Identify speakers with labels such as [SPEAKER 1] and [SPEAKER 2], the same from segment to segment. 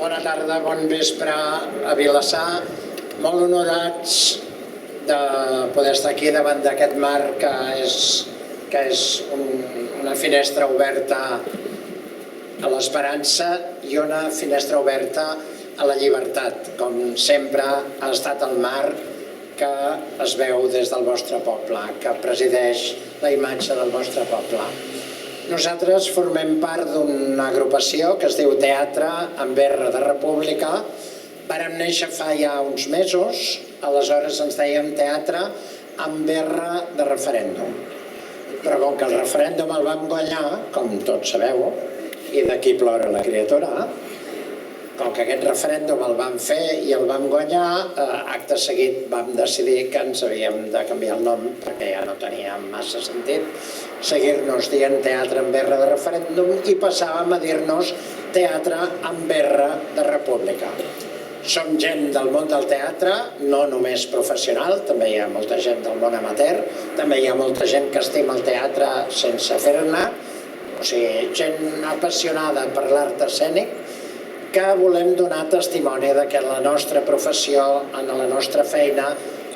[SPEAKER 1] Bona tarda, bon vespre a Vilassar. Molt honorats de poder estar aquí davant d'aquest mar que és una finestra oberta a l'esperança i una finestra oberta a la llibertat, com sempre ha estat el mar que es veu des del vostre poble, que presideix la imatge del vostre poble. Nosaltres formem part d'una agrupació que es diu Teatre amb R de República. Vàrem néixer fa ja uns mesos, aleshores ens dèiem Teatre amb R de Referèndum. Però com que el referèndum el vam guanyar, com tots sabeu, i d'aquí plora la criatura, com que aquest referèndum el vam fer i el vam guanyar, acte seguit vam decidir que ens havíem de canviar el nom perquè ja no tenia massa sentit seguir-nos dient Teatre amb R de Referèndum i passàvem a dir-nos Teatre amb R de República. Som gent del món del teatre, no només professional, també hi ha molta gent del món amateur, també hi ha molta gent que estima el teatre sense fer-ne, o sigui, gent apassionada per l'art escènic, que volem donar testimoni que en la nostra professió, en la nostra feina,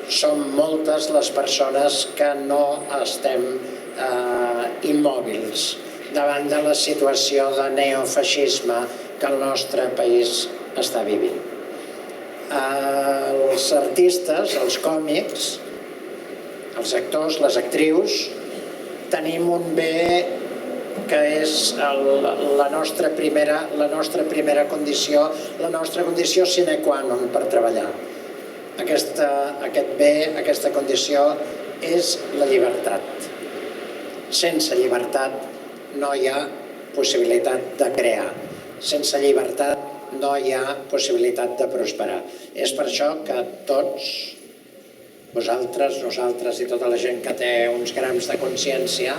[SPEAKER 1] som moltes les persones que no estem immòbils davant de la situació de neofeixisme que el nostre país està vivint. Els artistes, els còmics, els actors, les actrius, tenim un bé que és la nostra primera condició, la nostra condició sine qua non per treballar. Aquest bé, aquesta condició és la llibertat. Sense llibertat no hi ha possibilitat de crear. Sense llibertat no hi ha possibilitat de prosperar. És per això que tots, vosaltres, nosaltres i tota la gent que té uns grams de consciència,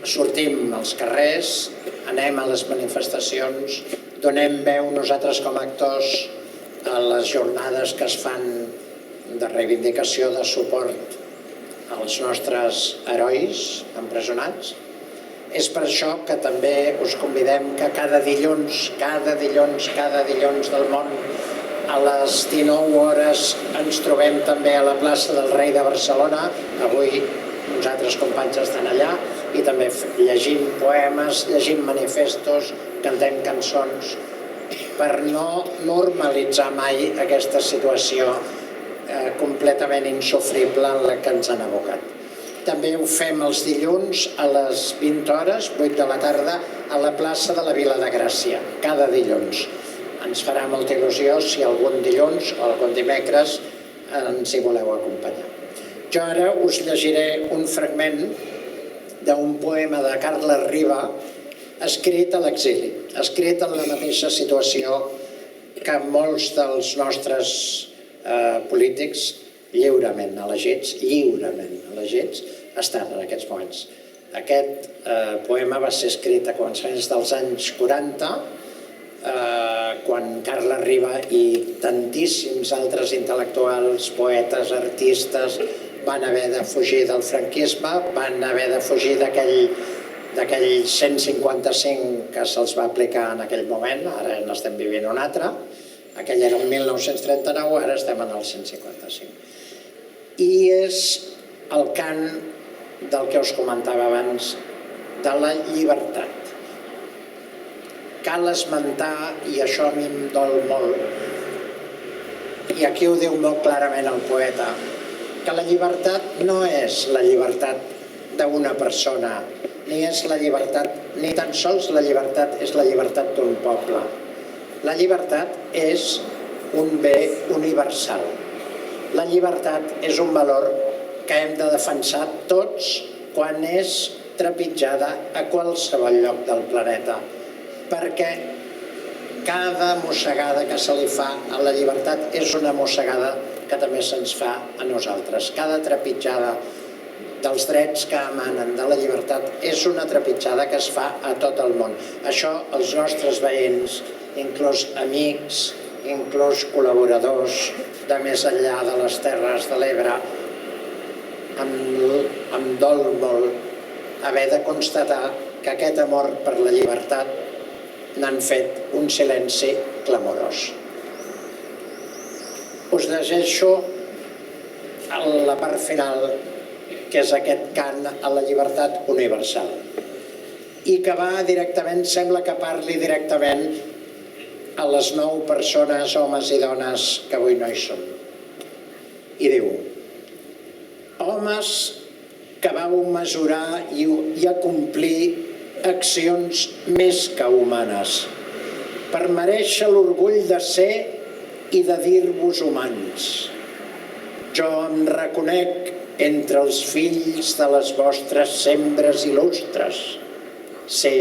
[SPEAKER 1] sortim als carrers, anem a les manifestacions, donem veu nosaltres com a actors a les jornades que es fan de reivindicació, de suport als nostres herois empresonats. És per això que també us convidem que cada dilluns del món, a les 19 hores ens trobem també a la plaça del Rei de Barcelona. Avui uns altres companys estan allà i també llegim poemes, llegim manifestos, cantem cançons per no normalitzar mai aquesta situació completament insofrible en la que ens han abocat. També ho fem els dilluns a les 20 hores, 8 de la tarda, a la plaça de la Vila de Gràcia, cada dilluns. Ens farà molta il·lusió si algun dilluns o algun dimecres ens hi voleu acompanyar. Jo ara us llegiré un fragment d'un poema de Carles Riba escrit a l'exili, escrit en la mateixa situació que molts dels nostres polítics lliurement elegits, estan en aquests moments. Aquest poema va ser escrit a començaments dels anys 40, quan Carles Riba i tantíssims altres intel·lectuals, poetes, artistes van haver de fugir del franquisme, van haver de fugir d'aquell 155 que se'ls va aplicar en aquell moment, ara n'estem vivint un altre, aquell era el 1939, ara estem en el 155. I és el cant del que us comentava abans, de la llibertat. Cal esmentar, i això a mi em dol molt, i aquí ho diu molt clarament el poeta, que la llibertat no és la llibertat d'una persona, ni és la llibertat, ni tan sols la llibertat és la llibertat d'un poble. La llibertat és un bé universal. La llibertat és un valor que hem de defensar tots quan és trepitjada a qualsevol lloc del planeta, perquè cada mossegada que se li fa a la llibertat és una mossegada que també se'ns fa a nosaltres. Cada trepitjada dels drets que emanen de la llibertat és una trepitjada que es fa a tot el món. Això els nostres veïns, inclús amics, inclús col·laboradors de més enllà de les Terres de l'Ebre, em dol molt haver de constatar que aquest amor per la llibertat n'han fet un silenci clamorós. Us llegeixo la part final, que és aquest cant a la llibertat universal, i que va directament, sembla que parli directament a les 9 persones, homes i dones, que avui no hi són. I diu: homes que vau mesurar i acomplir accions més que humanes per merèixer l'orgull de ser i de dir-vos humans. Jo em reconec entre els fills de les vostres sembres il·lustres. Sé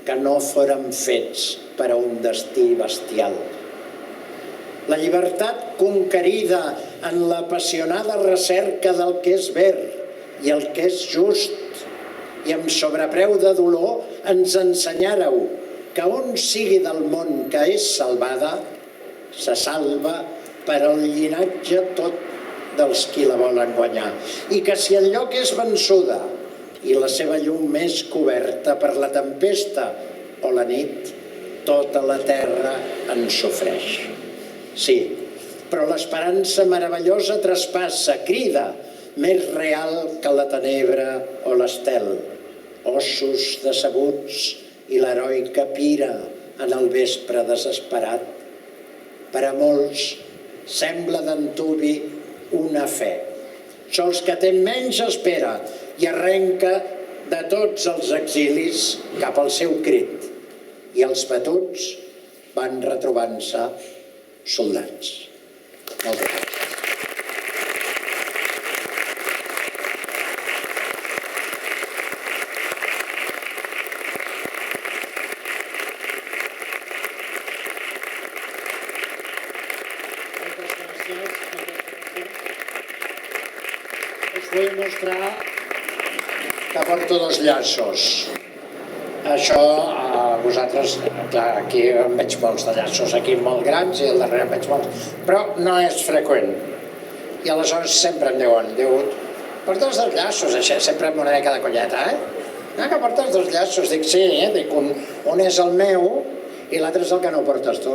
[SPEAKER 1] que no foren fets per a un destí bestial. La llibertat conquerida en l'apassionada recerca del que és ver i el que és just, i amb sobrepreu de dolor ens ensenyàreu que on sigui del món que és salvada, se salva per al llinatge tot dels qui la volen guanyar, i que si el lloc és vençuda i la seva llum és coberta per la tempesta o la nit, tota la terra en sofreix. Sí, però l'esperança meravellosa traspassa, crida, més real que la tenebra o l'estel, ossos decebuts i l'heroica pira en el vespre desesperat. Per a molts sembla d'antuvi una fe. Sols que té menys espera i arrenca de tots els exilis cap al seu crit, i els batuts van retrobant-se soldats. Moltes gràcies. Us vull mostrar que porto 2 llaços. Això, vosaltres, clar, aquí en veig molts de llaços, aquí molt grans i al darrere en veig molts, però no és freqüent. I aleshores sempre em diuen, portes 2 llaços, això, sempre amb una mica de colleta, No, que portes 2 llaços, dic sí, dic un és el meu i l'altre és el que no portes tu.